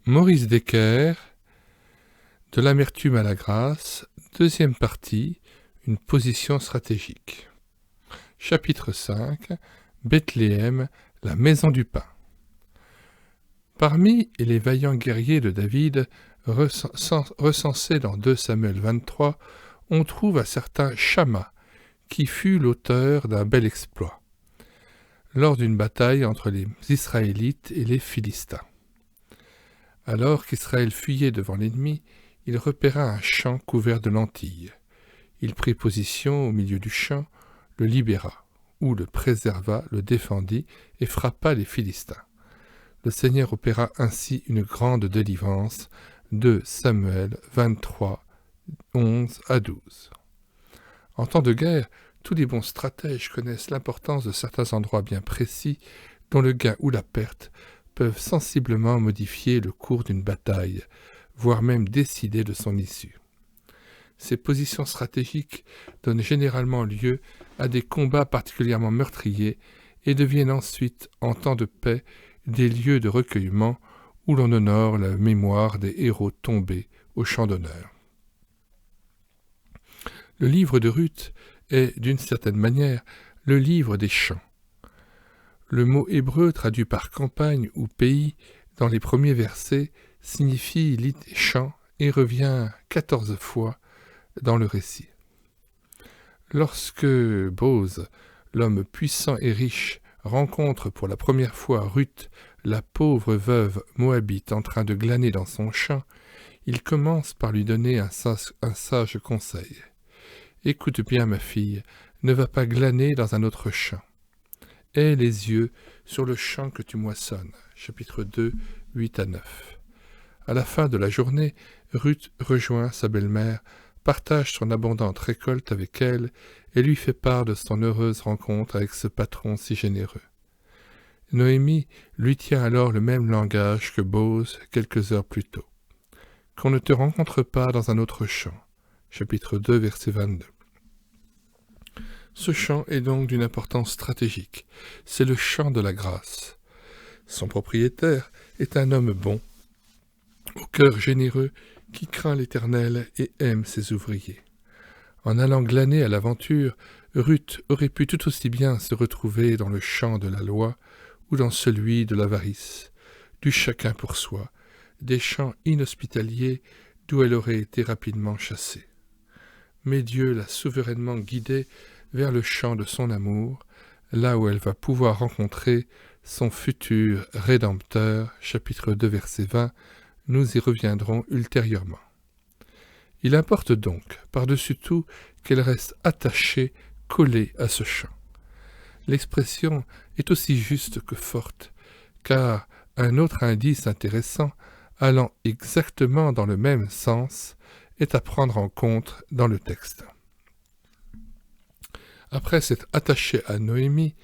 Maurice Decker, De l'amertume à la grâce, deuxième partie, une position stratégique. Chapitre 5, Bethléem, la maison du pain. Parmi les vaillants guerriers de David, recensés dans 2 Samuel 23, on trouve un certain Shamma, qui fut l'auteur d'un bel exploit, lors d'une bataille entre les Israélites et les Philistins. Alors qu'Israël fuyait devant l'ennemi, il repéra un champ couvert de lentilles. Il prit position au milieu du champ, le libéra, ou le préserva, le défendit et frappa les Philistins. Le Seigneur opéra ainsi une grande délivrance. 2 Samuel 23, 11 à 12. En temps de guerre, tous les bons stratèges connaissent l'importance de certains endroits bien précis dont le gain ou la perte peuvent sensiblement modifier le cours d'une bataille, voire même décider de son issue. Ces positions stratégiques donnent généralement lieu à des combats particulièrement meurtriers et deviennent ensuite, en temps de paix, des lieux de recueillement où l'on honore la mémoire des héros tombés au champ d'honneur. Le livre de Ruth est, d'une certaine manière, le livre des champs. Le mot hébreu traduit par campagne ou pays dans les premiers versets signifie champ et revient 14 fois dans le récit. Lorsque Boz, l'homme puissant et riche, rencontre pour la première fois Ruth, la pauvre veuve moabite en train de glaner dans son champ, il commence par lui donner un sage conseil. « Écoute bien, ma fille, ne va pas glaner dans un autre champ. Aie les yeux sur le champ que tu moissonnes. » Chapitre 2, 8 à 9. À la fin de la journée, Ruth rejoint sa belle-mère, partage son abondante récolte avec elle et lui fait part de son heureuse rencontre avec ce patron si généreux. Noémie lui tient alors le même langage que Boz quelques heures plus tôt. « Qu'on ne te rencontre pas dans un autre champ. » Chapitre 2, verset 22. Ce champ est donc d'une importance stratégique. C'est le champ de la grâce. Son propriétaire est un homme bon, au cœur généreux, qui craint l'Éternel et aime ses ouvriers. En allant glaner à l'aventure, Ruth aurait pu tout aussi bien se retrouver dans le champ de la loi ou dans celui de l'avarice, du chacun pour soi, des champs inhospitaliers d'où elle aurait été rapidement chassée. Mais Dieu l'a souverainement guidée vers le champ de son amour, là où elle va pouvoir rencontrer son futur Rédempteur, chapitre 2, verset 20, nous y reviendrons ultérieurement. Il importe donc, par-dessus tout, qu'elle reste attachée, collée à ce champ. L'expression est aussi juste que forte, car un autre indice intéressant, allant exactement dans le même sens, est à prendre en compte dans le texte. Après s'être attachée à Noémie,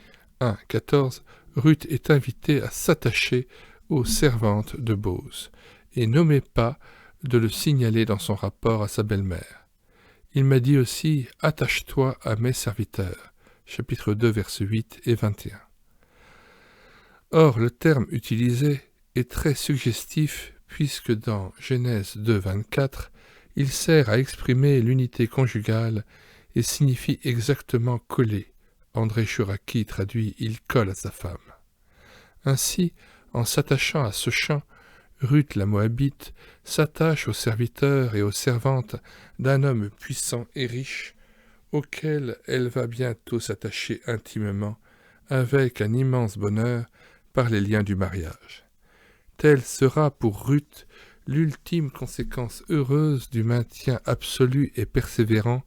1,14, Ruth est invitée à s'attacher aux servantes de Boz, et n'omet pas de le signaler dans son rapport à sa belle-mère. Il m'a dit aussi « Attache-toi à mes serviteurs » chapitre 2, versets 8 et 21. Or, le terme utilisé est très suggestif puisque dans Genèse 2, 24, il sert à exprimer l'unité conjugale et signifie exactement « coller ». André Chouraki traduit « il colle à sa femme ». Ainsi, en s'attachant à ce champ, Ruth la Moabite s'attache aux serviteurs et aux servantes d'un homme puissant et riche, auquel elle va bientôt s'attacher intimement, avec un immense bonheur, par les liens du mariage. Telle sera pour Ruth l'ultime conséquence heureuse du maintien absolu et persévérant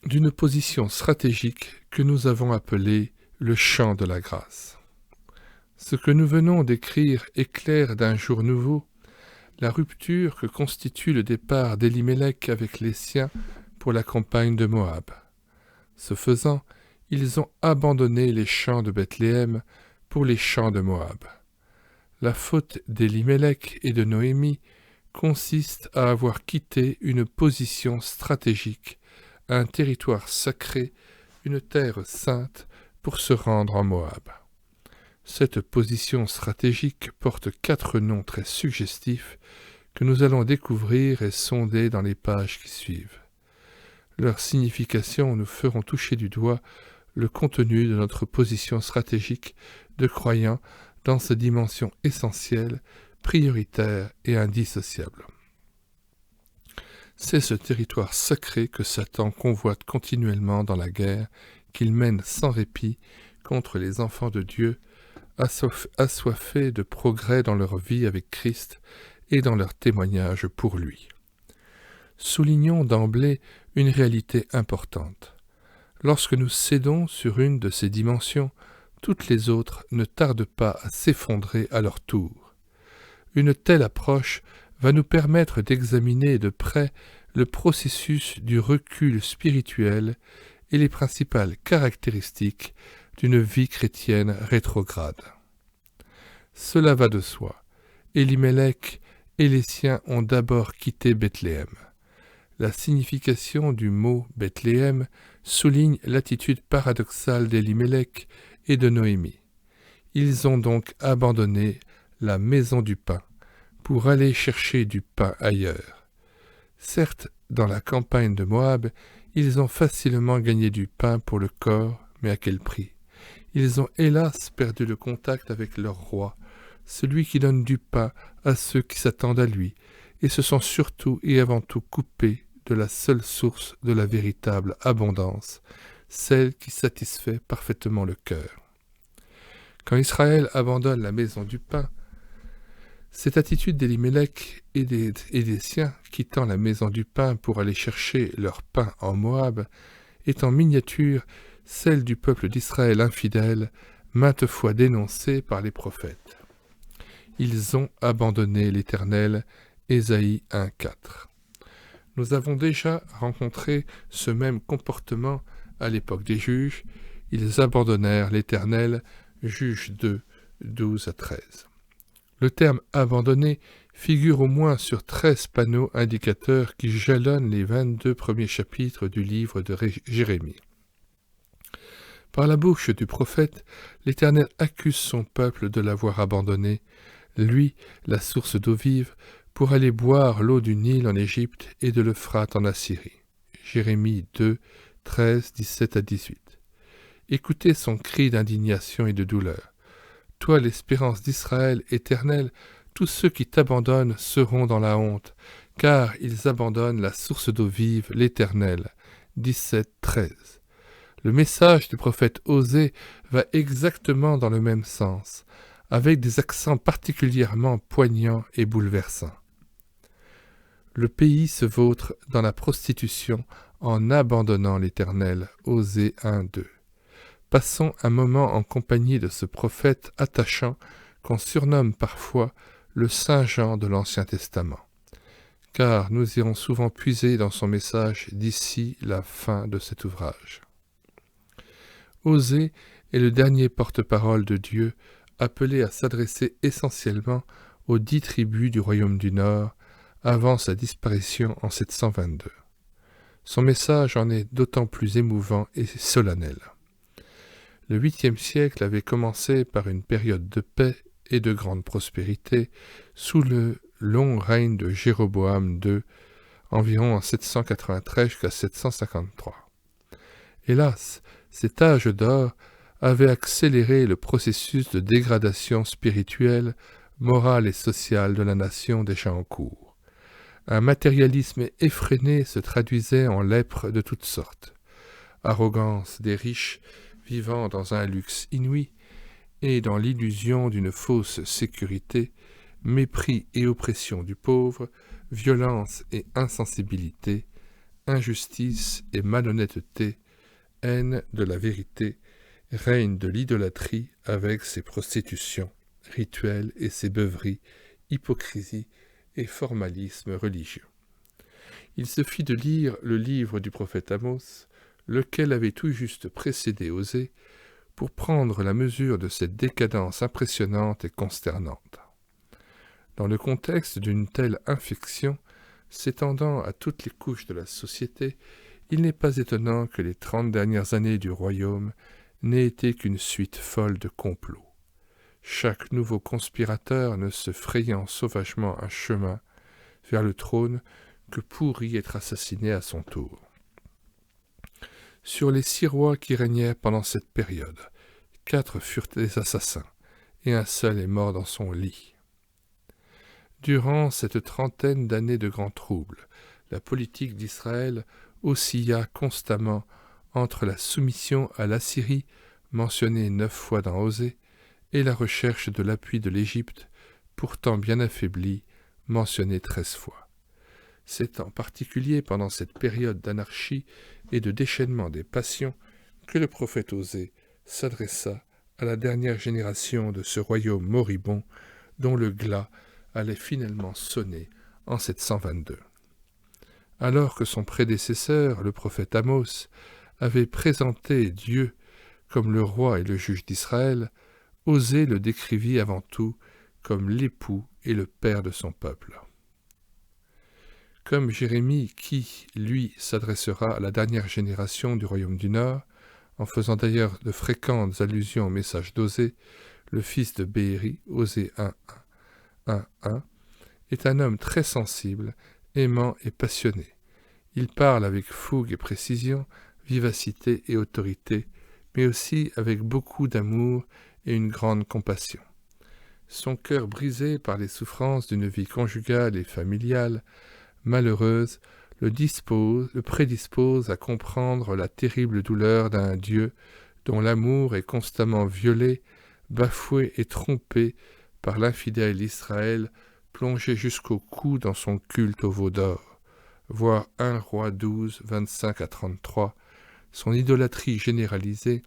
d'une position stratégique que nous avons appelée le champ de la grâce. Ce que nous venons d'écrire éclaire d'un jour nouveau la rupture que constitue le départ d'Elimelech avec les siens pour la campagne de Moab. Ce faisant, ils ont abandonné les champs de Bethléem pour les champs de Moab. La faute d'Elimelech et de Noémie consiste à avoir quitté une position stratégique, un territoire sacré, une terre sainte, pour se rendre en Moab. Cette position stratégique porte 4 noms très suggestifs que nous allons découvrir et sonder dans les pages qui suivent. Leur signification nous feront toucher du doigt le contenu de notre position stratégique de croyants dans ces dimensions essentielles, prioritaires et indissociables. C'est ce territoire sacré que Satan convoite continuellement dans la guerre qu'il mène sans répit contre les enfants de Dieu, assoiffés de progrès dans leur vie avec Christ et dans leur témoignage pour lui. Soulignons d'emblée une réalité importante. Lorsque nous cédons sur une de ces dimensions, toutes les autres ne tardent pas à s'effondrer à leur tour. Une telle approche va nous permettre d'examiner de près le processus du recul spirituel et les principales caractéristiques d'une vie chrétienne rétrograde. Cela va de soi. Élimélec et les siens ont d'abord quitté Bethléem. La signification du mot Bethléem souligne l'attitude paradoxale d'Élimélec et de Noémie. Ils ont donc abandonné la maison du pain pour aller chercher du pain ailleurs. Certes, dans la campagne de Moab, ils ont facilement gagné du pain pour le corps, mais à quel prix? Ils ont hélas perdu le contact avec leur roi, celui qui donne du pain à ceux qui s'attendent à lui, et se sont surtout et avant tout coupés de la seule source de la véritable abondance, celle qui satisfait parfaitement le cœur. Quand Israël abandonne la maison du pain, cette attitude d'Élimélec et des siens quittant la maison du pain pour aller chercher leur pain en Moab est en miniature celle du peuple d'Israël infidèle, maintes fois dénoncée par les prophètes. Ils ont abandonné l'Éternel, Ésaïe 1,4. Nous avons déjà rencontré ce même comportement à l'époque des juges. Ils abandonnèrent l'Éternel, Juges 2, 12 à 13. Le terme « abandonné » figure au moins sur 13 panneaux indicateurs qui jalonnent les 22 premiers chapitres du livre de Jérémie. Par la bouche du prophète, l'Éternel accuse son peuple de l'avoir abandonné, lui, la source d'eau vive, pour aller boire l'eau du Nil en Égypte et de l'Euphrate en Assyrie. Jérémie 2, 13, 17 à 18. Écoutez son cri d'indignation et de douleur. Toi, l'espérance d'Israël éternel, tous ceux qui t'abandonnent seront dans la honte, car ils abandonnent la source d'eau vive, l'Éternel. 17, 13. Le message du prophète Osée va exactement dans le même sens, avec des accents particulièrement poignants et bouleversants. Le pays se vautre dans la prostitution en abandonnant l'Éternel. Osée 1, 2. Passons un moment en compagnie de ce prophète attachant qu'on surnomme parfois le Saint Jean de l'Ancien Testament, car nous irons souvent puiser dans son message d'ici la fin de cet ouvrage. Osée est le dernier porte-parole de Dieu, appelé à s'adresser essentiellement aux 10 tribus du royaume du Nord, avant sa disparition en 722. Son message en est d'autant plus émouvant et solennel. Le 8e siècle avait commencé par une période de paix et de grande prospérité sous le long règne de Jéroboam II, environ en 793 jusqu'à 753. Hélas, cet âge d'or avait accéléré le processus de dégradation spirituelle, morale et sociale de la nation déjà en cours. Un matérialisme effréné se traduisait en lèpre de toutes sortes. Arrogance des riches vivant dans un luxe inouï et dans l'illusion d'une fausse sécurité, mépris et oppression du pauvre, violence et insensibilité, injustice et malhonnêteté, haine de la vérité, règne de l'idolâtrie avec ses prostitutions, rituels et ses beuveries, hypocrisie et formalisme religieux. Il suffit de lire le livre du prophète Amos, lequel avait tout juste précédé Osée, pour prendre la mesure de cette décadence impressionnante et consternante. Dans le contexte d'une telle infection, s'étendant à toutes les couches de la société, il n'est pas étonnant que les 30 dernières années du royaume n'aient été qu'une suite folle de complots. chaque nouveau conspirateur ne se frayant sauvagement un chemin vers le trône que pour y être assassiné à son tour. Sur les 6 rois qui régnèrent pendant cette période, 4 furent des assassins, et un seul est mort dans son lit. Durant cette trentaine d'années de grands troubles, la politique d'Israël oscilla constamment entre la soumission à l'Assyrie, mentionnée 9 fois dans Osée, et la recherche de l'appui de l'Égypte, pourtant bien affaiblie, mentionnée 13 fois. C'est en particulier pendant cette période d'anarchie et de déchaînement des passions que le prophète Osée s'adressa à la dernière génération de ce royaume moribond dont le glas allait finalement sonner en 722. Alors que son prédécesseur, le prophète Amos, avait présenté Dieu comme le roi et le juge d'Israël, Osée le décrivit avant tout comme l'époux et le père de son peuple. Comme Jérémie qui, lui, s'adressera à la dernière génération du royaume du Nord, en faisant d'ailleurs de fréquentes allusions au message d'Osée, le fils de Béhéri, Osée 1.1, est un homme très sensible, aimant et passionné. Il parle avec fougue et précision, vivacité et autorité, mais aussi avec beaucoup d'amour et une grande compassion. Son cœur brisé par les souffrances d'une vie conjugale et familiale malheureuse le prédispose à comprendre la terrible douleur d'un Dieu dont l'amour est constamment violé, bafoué et trompé par l'infidèle Israël plongé jusqu'au cou dans son culte au veau d'or. Voir 1 Roi 12, 25 à 33, son idolâtrie généralisée,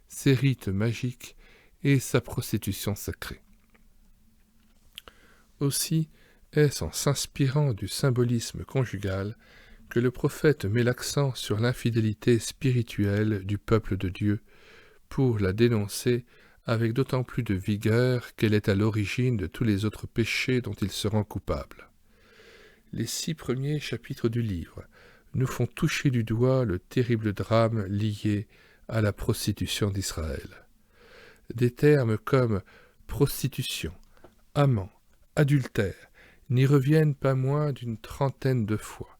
ses rites magiques et sa prostitution sacrée. Aussi est-ce en s'inspirant du symbolisme conjugal que le prophète met l'accent sur l'infidélité spirituelle du peuple de Dieu pour la dénoncer avec d'autant plus de vigueur qu'elle est à l'origine de tous les autres péchés dont il se rend coupable. Les 6 premiers chapitres du livre nous font toucher du doigt le terrible drame lié à la prostitution d'Israël. Des termes comme prostitution, amant, adultère n'y reviennent pas moins d'une 30aine de fois.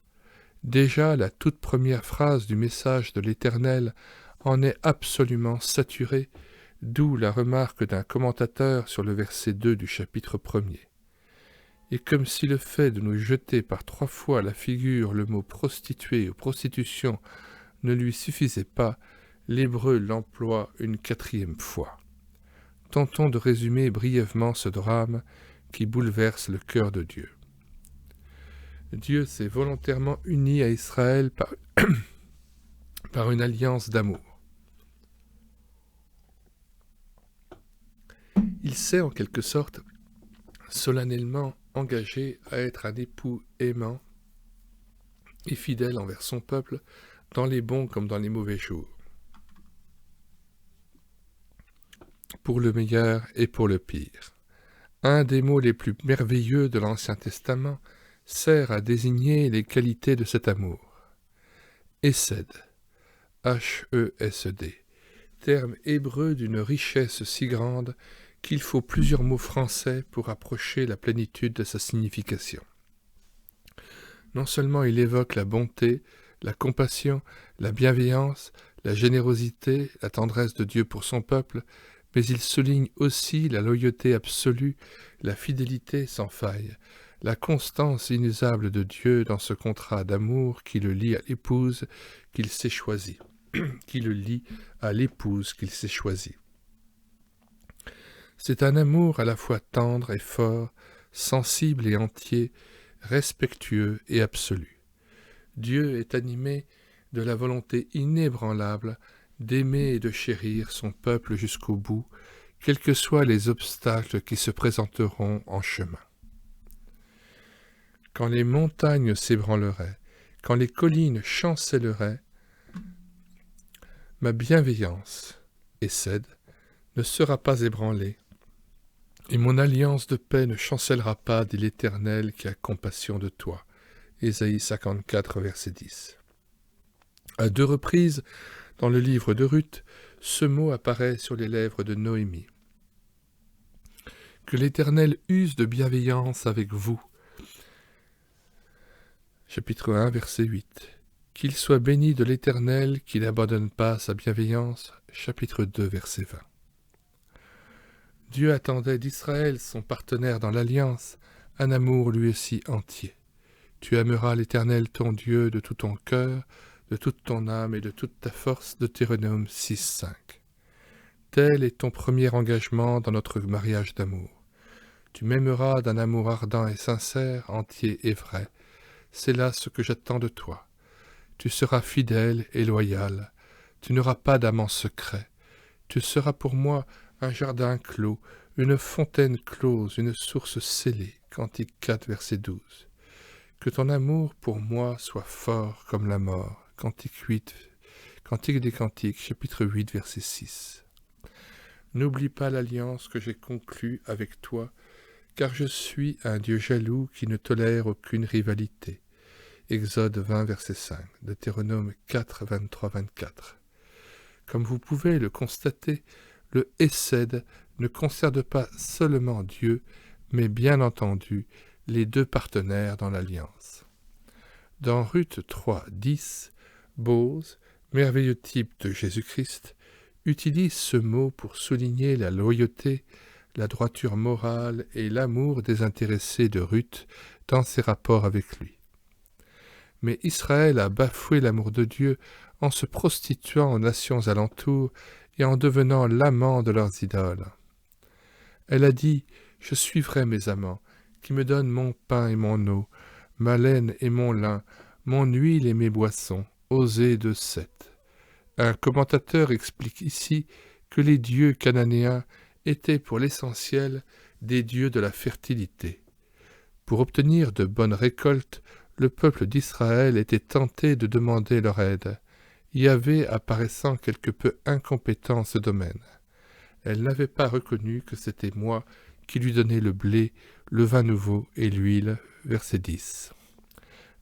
Déjà, la toute première phrase du message de l'Éternel en est absolument saturée, d'où la remarque d'un commentateur sur le verset 2 du chapitre 1er. Et comme si le fait de nous jeter par 3 fois à la figure le mot prostituée ou prostitution ne lui suffisait pas, l'hébreu l'emploie une 4e fois. Tentons de résumer brièvement ce drame qui bouleverse le cœur de Dieu. Dieu s'est volontairement uni à Israël par une alliance d'amour. Il s'est en quelque sorte solennellement engagé à être un époux aimant et fidèle envers son peuple dans les bons comme dans les mauvais jours, pour le meilleur et pour le pire. Un des mots les plus merveilleux de l'Ancien Testament sert à désigner les qualités de cet amour. Hesed, H-E-S-E-D, terme hébreu d'une richesse si grande qu'il faut plusieurs mots français pour approcher la plénitude de sa signification. Non seulement il évoque la bonté, la compassion, la bienveillance, la générosité, la tendresse de Dieu pour son peuple, mais il souligne aussi la loyauté absolue, la fidélité sans faille, la constance inusable de Dieu dans ce contrat d'amour qui le lie à l'épouse qu'il s'est choisie. C'est un amour à la fois tendre et fort, sensible et entier, respectueux et absolu. Dieu est animé de la volonté inébranlable d'aimer et de chérir son peuple jusqu'au bout, quels que soient les obstacles qui se présenteront en chemin. Quand les montagnes s'ébranleraient, quand les collines chancelleraient, ma bienveillance, Hesed, ne sera pas ébranlée, et mon alliance de paix ne chancellera pas, dit l'Éternel qui a compassion de toi. Ésaïe 54, verset 10. À 2 reprises, dans le livre de Ruth, ce mot apparaît sur les lèvres de Noémie. Que l'Éternel use de bienveillance avec vous. Chapitre 1, verset 8. Qu'il soit béni de l'Éternel qui n'abandonne pas sa bienveillance. Chapitre 2, verset 20. Dieu attendait d'Israël, son partenaire dans l'alliance, un amour lui aussi entier. Tu aimeras l'Éternel ton Dieu de tout ton cœur, de toute ton âme et de toute ta force. Deutéronome 6, 5. Tel est ton premier engagement dans notre mariage d'amour. Tu m'aimeras d'un amour ardent et sincère, entier et vrai. C'est là ce que j'attends de toi. Tu seras fidèle et loyal. Tu n'auras pas d'amant secret. Tu seras pour moi un jardin clos, une fontaine close, une source scellée. Cantique 4, verset 12. Que ton amour pour moi soit fort comme la mort. Cantique des Cantiques, chapitre 8, verset 6. N'oublie pas l'alliance que j'ai conclue avec toi, car je suis un Dieu jaloux qui ne tolère aucune rivalité. Exode 20, verset 5, Deutéronome 4, 23, 24. Comme vous pouvez le constater, le Hesed ne concerne pas seulement Dieu, mais bien entendu les deux partenaires dans l'alliance. Dans Ruth 3, 10, Bose, merveilleux type de Jésus-Christ, utilise ce mot pour souligner la loyauté, la droiture morale et l'amour désintéressé de Ruth dans ses rapports avec lui. Mais Israël a bafoué l'amour de Dieu en se prostituant aux nations alentours et en devenant l'amant de leurs idoles. Elle a dit « Je suivrai mes amants, qui me donnent mon pain et mon eau, ma laine et mon lin, mon huile et mes boissons. » Osée 2,7. Un commentateur explique ici que les dieux cananéens étaient pour l'essentiel des dieux de la fertilité. Pour obtenir de bonnes récoltes, le peuple d'Israël était tenté de demander leur aide, Yahvé apparaissant quelque peu incompétent en ce domaine. Elle n'avait pas reconnu que c'était moi qui lui donnais le blé, le vin nouveau et l'huile. Verset 10.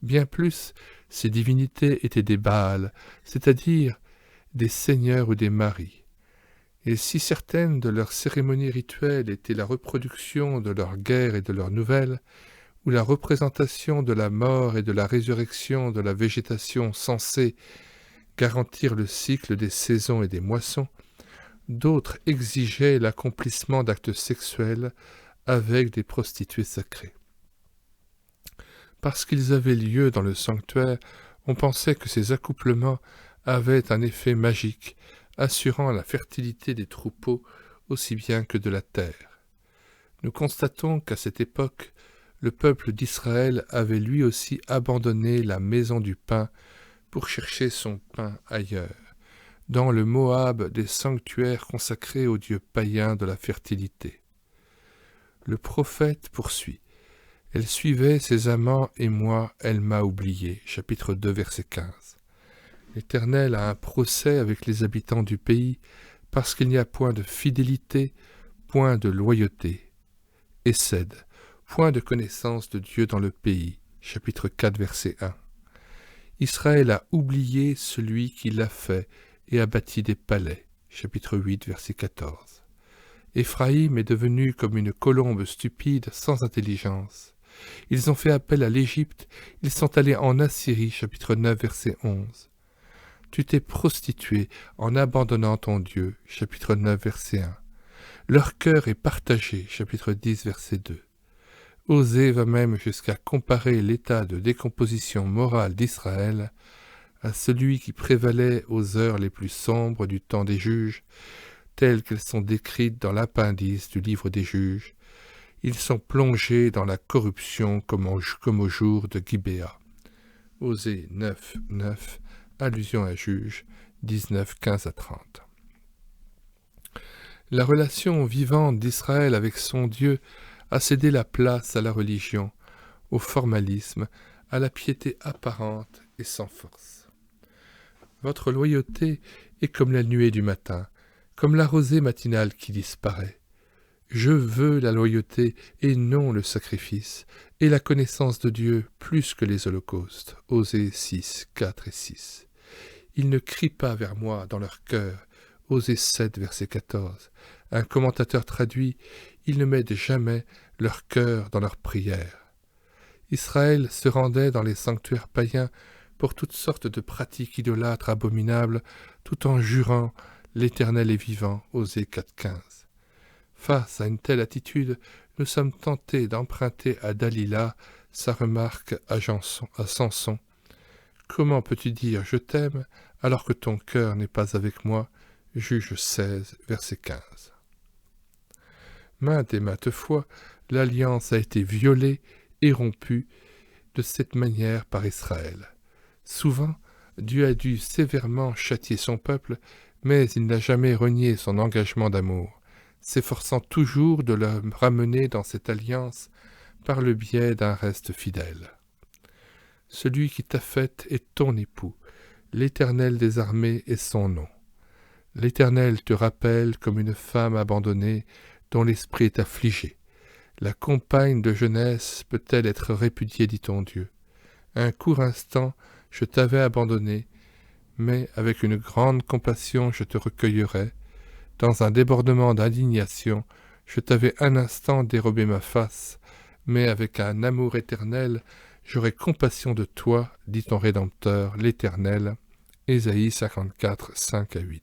Bien plus, ces divinités étaient des Baals, c'est-à-dire des seigneurs ou des maris. Et si certaines de leurs cérémonies rituelles étaient la reproduction de leurs guerres et de leurs nouvelles, ou la représentation de la mort et de la résurrection de la végétation censée garantir le cycle des saisons et des moissons, d'autres exigeaient l'accomplissement d'actes sexuels avec des prostituées sacrées. Parce qu'ils avaient lieu dans le sanctuaire, on pensait que ces accouplements avaient un effet magique, assurant la fertilité des troupeaux aussi bien que de la terre. Nous constatons qu'à cette époque, le peuple d'Israël avait lui aussi abandonné la maison du pain pour chercher son pain ailleurs, dans le Moab des sanctuaires consacrés aux dieux païens de la fertilité. Le prophète poursuit. « Elle suivait ses amants et moi, elle m'a oublié. » Chapitre 2, verset 15. L'Éternel a un procès avec les habitants du pays parce qu'il n'y a point de fidélité, point de loyauté. Hesed, point de connaissance de Dieu dans le pays. Chapitre 4, verset 1. Israël a oublié celui qui l'a fait et a bâti des palais. Chapitre 8, verset 14. Éphraïm est devenu comme une colombe stupide sans intelligence. Ils ont fait appel à l'Égypte, ils sont allés en Assyrie. Chapitre 9, verset 11. Tu t'es prostitué en abandonnant ton Dieu. Chapitre 9, verset 1. Leur cœur est partagé. Chapitre 10, verset 2. Osée va même jusqu'à comparer l'état de décomposition morale d'Israël à celui qui prévalait aux heures les plus sombres du temps des juges, telles qu'elles sont décrites dans l'appendice du livre des juges. Ils sont plongés dans la corruption comme au jour de Gibéa. Osée 9, 9, allusion à Juges 19, 15 à 30. La relation vivante d'Israël avec son Dieu a cédé la place à la religion, au formalisme, à la piété apparente et sans force. Votre loyauté est comme la nuée du matin, comme la rosée matinale qui disparaît. Je veux la loyauté et non le sacrifice, et la connaissance de Dieu plus que les holocaustes. Osée 6, 4 et 6. Ils ne crient pas vers moi dans leur cœur. Osée 7, verset 14. Un commentateur traduit « ils ne mettent jamais leur cœur dans leurs prières. Israël se rendait dans les sanctuaires païens pour toutes sortes de pratiques idolâtres abominables, tout en jurant « l'Éternel est vivant » Osée 4,15. Face à une telle attitude, nous sommes tentés d'emprunter à Dalila sa remarque à Samson. « Comment peux-tu dire « je t'aime » alors que ton cœur n'est pas avec moi » Juge 16, verset 15. Maintes et maintes fois, l'alliance a été violée et rompue de cette manière par Israël. Souvent, Dieu a dû sévèrement châtier son peuple, mais il n'a jamais renié son engagement d'amour, s'efforçant toujours de le ramener dans cette alliance par le biais d'un reste fidèle. Celui qui t'a faite est ton époux, l'Éternel des armées est son nom. L'Éternel te rappelle comme une femme abandonnée dont l'esprit est affligé. La compagne de jeunesse peut-elle être répudiée, dit ton Dieu. Un court instant, je t'avais abandonné, mais avec une grande compassion je te recueillerai. Dans un débordement d'indignation, je t'avais un instant dérobé ma face, mais avec un amour éternel, j'aurai compassion de toi, dit ton Rédempteur, l'Éternel. Ésaïe 54, 5-8.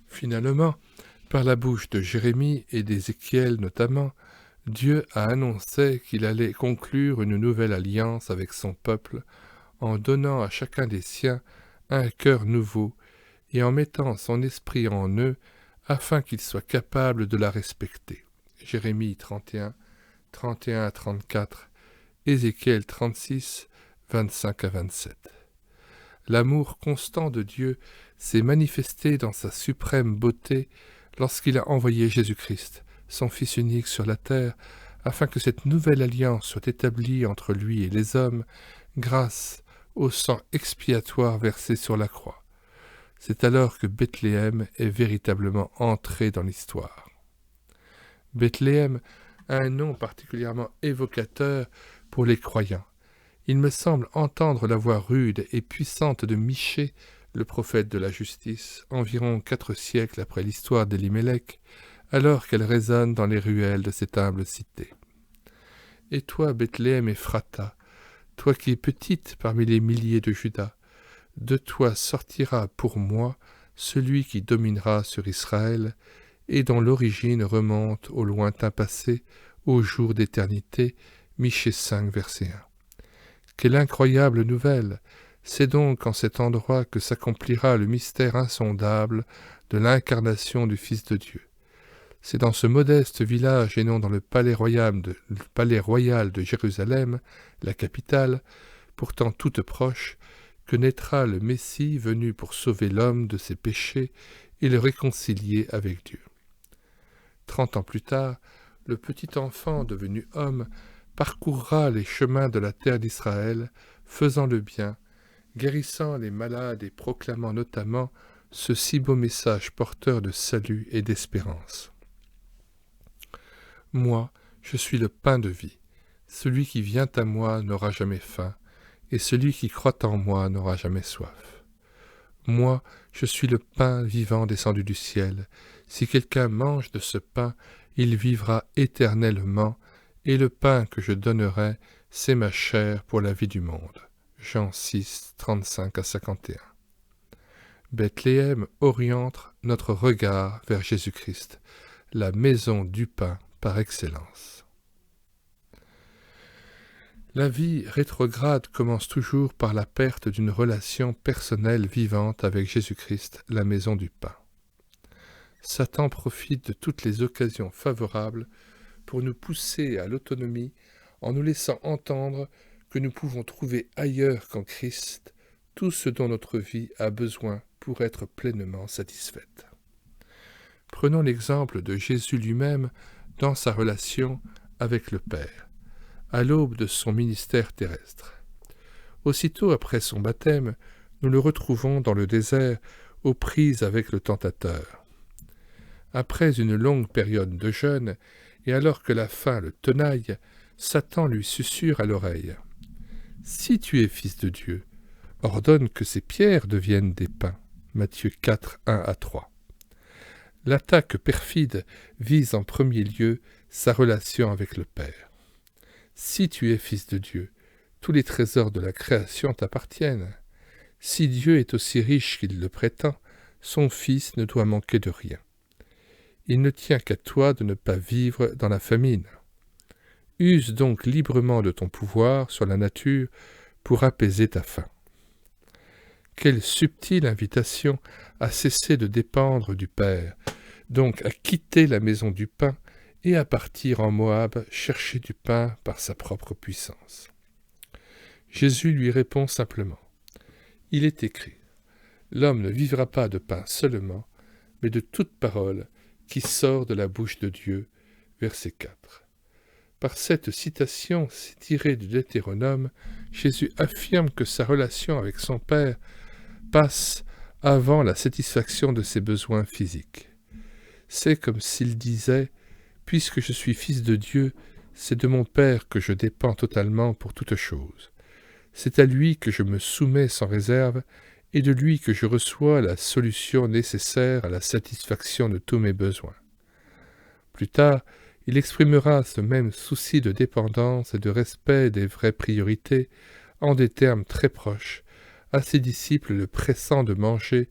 Finalement, par la bouche de Jérémie et d'Ézéchiel notamment, Dieu a annoncé qu'il allait conclure une nouvelle alliance avec son peuple en donnant à chacun des siens un cœur nouveau et en mettant son esprit en eux afin qu'ils soient capables de la respecter. Jérémie 31, 31-34, Ézéchiel 36, 25-27. L'amour constant de Dieu s'est manifesté dans sa suprême beauté lorsqu'il a envoyé Jésus-Christ, son Fils unique sur la terre, afin que cette nouvelle alliance soit établie entre lui et les hommes grâce au sang expiatoire versé sur la croix. C'est alors que Bethléem est véritablement entré dans l'histoire. Bethléem a un nom particulièrement évocateur pour les croyants. Il me semble entendre la voix rude et puissante de Michée, le prophète de la justice, environ 4 siècles après l'histoire d'Élimélec, alors qu'elle résonne dans les ruelles de cette humble cité. Et toi, Bethléem Ephrata, toi qui es petite parmi les milliers de Juda, de toi sortira pour moi celui qui dominera sur Israël et dont l'origine remonte au lointain passé, au jour d'éternité. Michée 5, verset 1. Quelle incroyable nouvelle! C'est donc en cet endroit que s'accomplira le mystère insondable de l'incarnation du Fils de Dieu. C'est dans ce modeste village et non dans le palais royal de Jérusalem, la capitale, pourtant toute proche, que naîtra le Messie venu pour sauver l'homme de ses péchés et le réconcilier avec Dieu. 30 ans plus tard, le petit enfant devenu homme parcourra les chemins de la terre d'Israël, faisant le bien, guérissant les malades et proclamant notamment ce si beau message porteur de salut et d'espérance. Moi, je suis le pain de vie. Celui qui vient à moi n'aura jamais faim, et celui qui croit en moi n'aura jamais soif. Moi, je suis le pain vivant descendu du ciel. Si quelqu'un mange de ce pain, il vivra éternellement, et le pain que je donnerai, c'est ma chair pour la vie du monde. Jean 6, 35-51. Bethléem oriente notre regard vers Jésus-Christ, la maison du pain par excellence. La vie rétrograde commence toujours par la perte d'une relation personnelle vivante avec Jésus-Christ, la maison du pain. Satan profite de toutes les occasions favorables pour nous pousser à l'autonomie en nous laissant entendre que nous pouvons trouver ailleurs qu'en Christ tout ce dont notre vie a besoin pour être pleinement satisfaite. Prenons l'exemple de Jésus lui-même dans sa relation avec le Père, à l'aube de son ministère terrestre. Aussitôt après son baptême, nous le retrouvons dans le désert aux prises avec le tentateur. Après une longue période de jeûne, et alors que la faim le tenaille, Satan lui susurre à l'oreille « Si tu es fils de Dieu, ordonne que ces pierres deviennent des pains. » Matthieu 4, 1-3. L'attaque perfide vise en premier lieu sa relation avec le Père. Si tu es fils de Dieu, tous les trésors de la création t'appartiennent. Si Dieu est aussi riche qu'il le prétend, son Fils ne doit manquer de rien. Il ne tient qu'à toi de ne pas vivre dans la famine. Use donc librement de ton pouvoir sur la nature pour apaiser ta faim. Quelle subtile invitation à cesser de dépendre du Père, donc à quitter la maison du pain et à partir en Moab chercher du pain par sa propre puissance. Jésus lui répond simplement. Il est écrit, « L'homme ne vivra pas de pain seulement, mais de toute parole qui sort de la bouche de Dieu. » Verset 4. Par cette citation tirée du Deutéronome, Jésus affirme que sa relation avec son Père passe avant la satisfaction de ses besoins physiques. C'est comme s'il disait « Puisque je suis fils de Dieu, c'est de mon Père que je dépends totalement pour toute chose. C'est à lui que je me soumets sans réserve et de lui que je reçois la solution nécessaire à la satisfaction de tous mes besoins. » Plus tard, il exprimera ce même souci de dépendance et de respect des vraies priorités en des termes très proches, à ses disciples le pressant de manger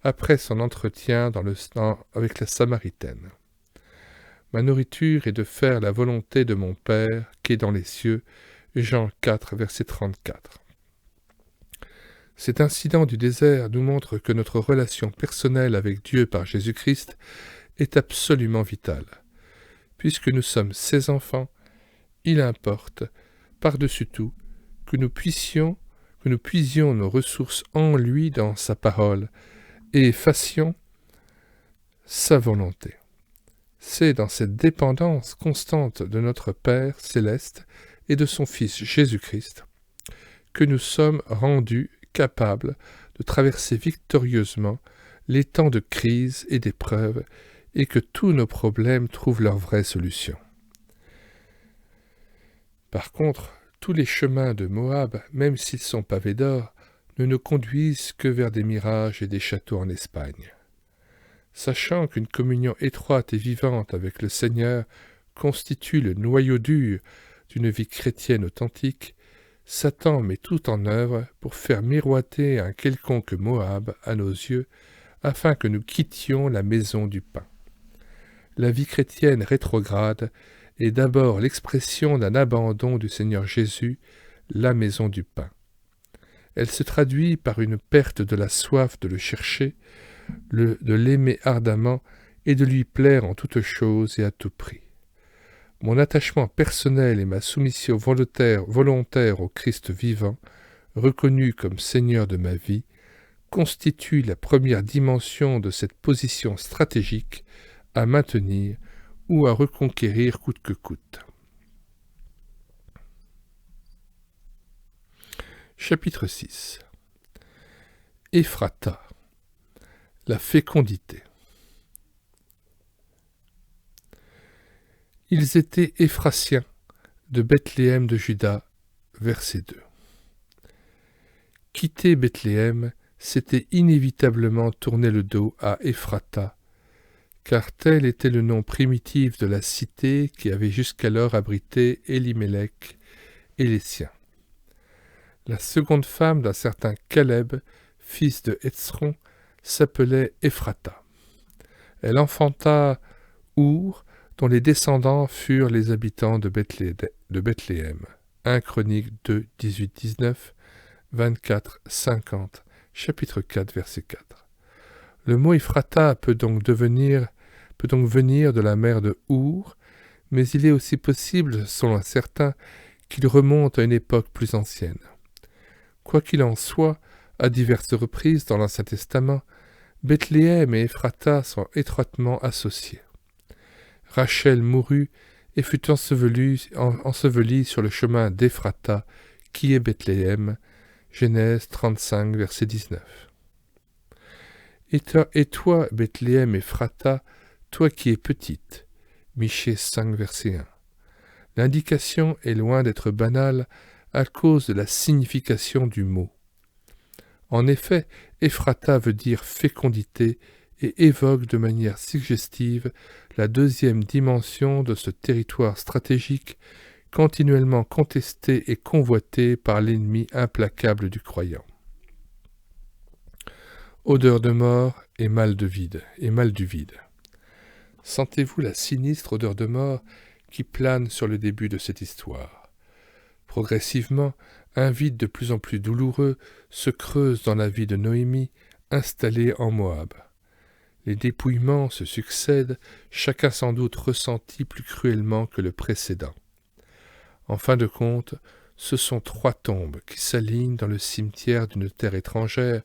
après son entretien avec la Samaritaine. « Ma nourriture est de faire la volonté de mon Père qui est dans les cieux. » Jean 4, verset 34. Cet incident du désert nous montre que notre relation personnelle avec Dieu par Jésus-Christ est absolument vitale. Puisque nous sommes ses enfants, il importe, par-dessus tout, que nous puisions nos ressources en lui dans sa parole et fassions sa volonté. C'est dans cette dépendance constante de notre Père céleste et de son Fils Jésus-Christ que nous sommes rendus capables de traverser victorieusement les temps de crise et d'épreuve et que tous nos problèmes trouvent leur vraie solution. Par contre, tous les chemins de Moab, même s'ils sont pavés d'or, ne nous conduisent que vers des mirages et des châteaux en Espagne. Sachant qu'une communion étroite et vivante avec le Seigneur constitue le noyau dur d'une vie chrétienne authentique, Satan met tout en œuvre pour faire miroiter un quelconque Moab à nos yeux, afin que nous quittions la maison du pain. La vie chrétienne rétrograde est d'abord l'expression d'un abandon du Seigneur Jésus, la maison du pain. Elle se traduit par une perte de la soif de le chercher, de l'aimer ardemment et de lui plaire en toutes choses et à tout prix. Mon attachement personnel et ma soumission volontaire au Christ vivant, reconnu comme Seigneur de ma vie, constituent la première dimension de cette position stratégique à maintenir ou à reconquérir coûte que coûte. Chapitre 6. Ephrata, la fécondité. Ils étaient Ephrasiens de Bethléem de Juda, verset 2. Quitter Bethléem, c'était inévitablement tourner le dos à Ephrata, car tel était le nom primitif de la cité qui avait jusqu'alors abrité Élimélec et les siens. La seconde femme d'un certain Caleb, fils de Hétzron, s'appelait Ephrata. Elle enfanta Our, dont les descendants furent les habitants de Bethléem. 1 Chroniques 2, 18-19, 24, 50, chapitre 4, verset 4. Le mot Ephrata peut donc venir de la mère de Our, mais il est aussi possible, selon certains, qu'il remonte à une époque plus ancienne. Quoi qu'il en soit, à diverses reprises dans l'Ancien Testament, Bethléem et Ephrata sont étroitement associés. Rachel mourut et fut ensevelie sur le chemin d'Ephrata, qui est Bethléem, Genèse 35, verset 19. Et toi, Bethléem Ephrata, toi qui es petite, Michée 5, verset 1. L'indication est loin d'être banale à cause de la signification du mot. En effet, Ephrata veut dire fécondité et évoque de manière suggestive la deuxième dimension de ce territoire stratégique continuellement contesté et convoité par l'ennemi implacable du croyant. Odeur de mort et mal du vide. Sentez-vous la sinistre odeur de mort qui plane sur le début de cette histoire. Progressivement, un vide de plus en plus douloureux se creuse dans la vie de Noémie, installée en Moab. Les dépouillements se succèdent, chacun sans doute ressenti plus cruellement que le précédent. En fin de compte, ce sont 3 tombes qui s'alignent dans le cimetière d'une terre étrangère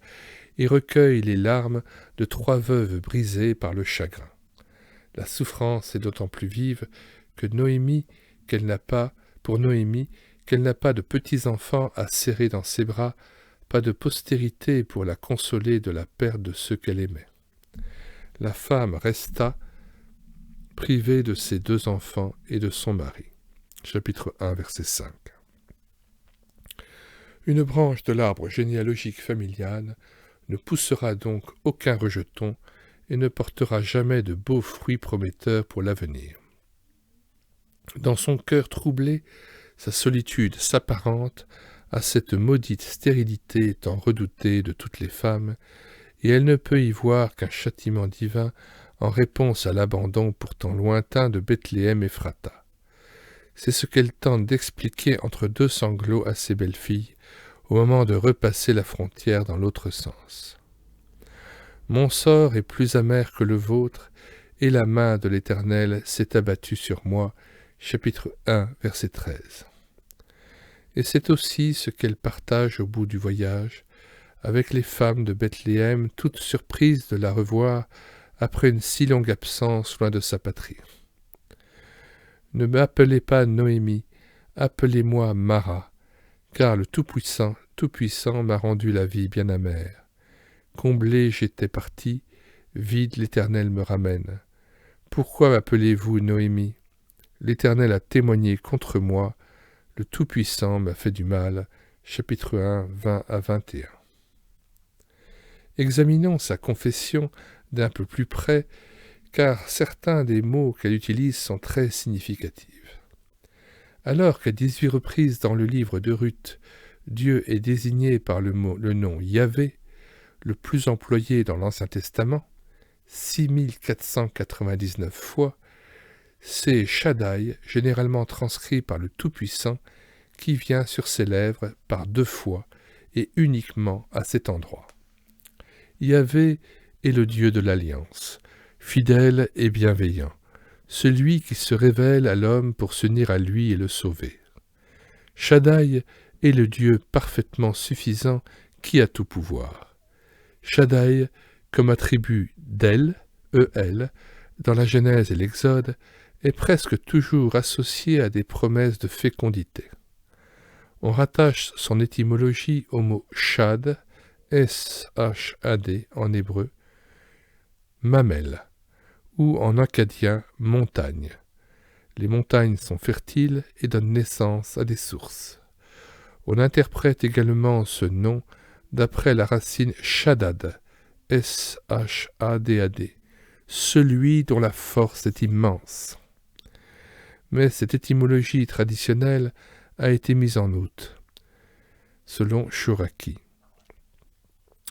et recueillent les larmes de 3 veuves brisées par le chagrin. La souffrance est d'autant plus vive que Noémie qu'elle n'a pas de petits-enfants à serrer dans ses bras, pas de postérité pour la consoler de la perte de ceux qu'elle aimait. La femme resta privée de ses 2 enfants et de son mari. Chapitre 1, verset 5. Une branche de l'arbre généalogique familial ne poussera donc aucun rejeton et ne portera jamais de beaux fruits prometteurs pour l'avenir. Dans son cœur troublé, sa solitude s'apparente à cette maudite stérilité tant redoutée de toutes les femmes, et elle ne peut y voir qu'un châtiment divin en réponse à l'abandon pourtant lointain de Bethléem Ephrata. C'est ce qu'elle tente d'expliquer entre 2 sanglots à ses belles-filles, au moment de repasser la frontière dans l'autre sens. Mon sort est plus amer que le vôtre, et la main de l'Éternel s'est abattue sur moi. Chapitre 1, verset 13. Et c'est aussi ce qu'elle partage au bout du voyage, avec les femmes de Bethléem, toutes surprises de la revoir après une si longue absence loin de sa patrie. Ne m'appelez pas Noémie, appelez-moi Mara, car le Tout-Puissant m'a rendu la vie bien amère. Comblé j'étais parti, vide l'Éternel me ramène. Pourquoi m'appelez-vous Noémie? L'Éternel a témoigné contre moi, le Tout-Puissant m'a fait du mal. Chapitre 1, 20 à 21. Examinons sa confession d'un peu plus près, car certains des mots qu'elle utilise sont très significatifs. Alors qu'à 18 reprises dans le livre de Ruth, Dieu est désigné par le nom Yahvé, le plus employé dans l'Ancien Testament, 6499 fois, c'est Shaddai, généralement transcrit par le Tout-Puissant, qui vient sur ses lèvres par 2 fois et uniquement à cet endroit. Yahvé est le Dieu de l'Alliance, fidèle et bienveillant, celui qui se révèle à l'homme pour s'unir à lui et le sauver. Shaddai est le Dieu parfaitement suffisant qui a tout pouvoir. Shaddai, comme attribut d'El, E-L, dans la Genèse et l'Exode, est presque toujours associé à des promesses de fécondité. On rattache son étymologie au mot Shad, S-H-A-D en hébreu, mamel, ou en akkadien montagne. Les montagnes sont fertiles et donnent naissance à des sources. On interprète également ce nom d'après la racine Shaddad, S-H-A-D-A-D, celui dont la force est immense. Mais cette étymologie traditionnelle a été mise en doute, selon Shoraki.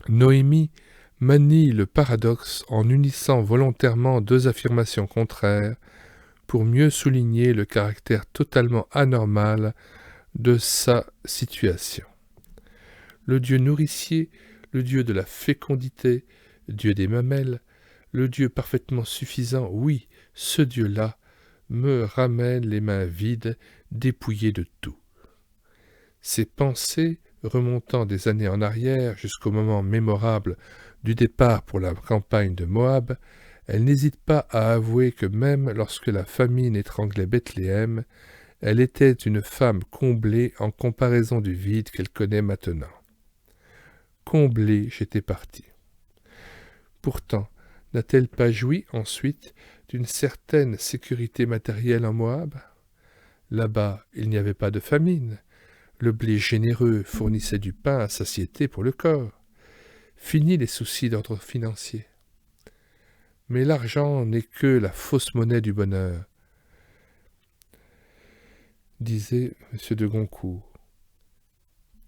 Noémie manie le paradoxe en unissant volontairement 2 affirmations contraires pour mieux souligner le caractère totalement anormal de sa situation. Le Dieu nourricier, le Dieu de la fécondité, Dieu des mamelles, le Dieu parfaitement suffisant, oui, ce Dieu-là me ramène les mains vides, dépouillées de tout. Ces pensées, remontant des années en arrière jusqu'au moment mémorable du départ pour la campagne de Moab, elle n'hésite pas à avouer que même lorsque la famine étranglait Bethléem, elle était une femme comblée en comparaison du vide qu'elle connaît maintenant. Comblée, j'étais partie. Pourtant, n'a-t-elle pas joui ensuite d'une certaine sécurité matérielle en Moab? Là-bas, il n'y avait pas de famine. Le blé généreux fournissait du pain à satiété pour le corps. Fini les soucis d'ordre financier. Mais l'argent n'est que la fausse monnaie du bonheur, disait M. de Goncourt.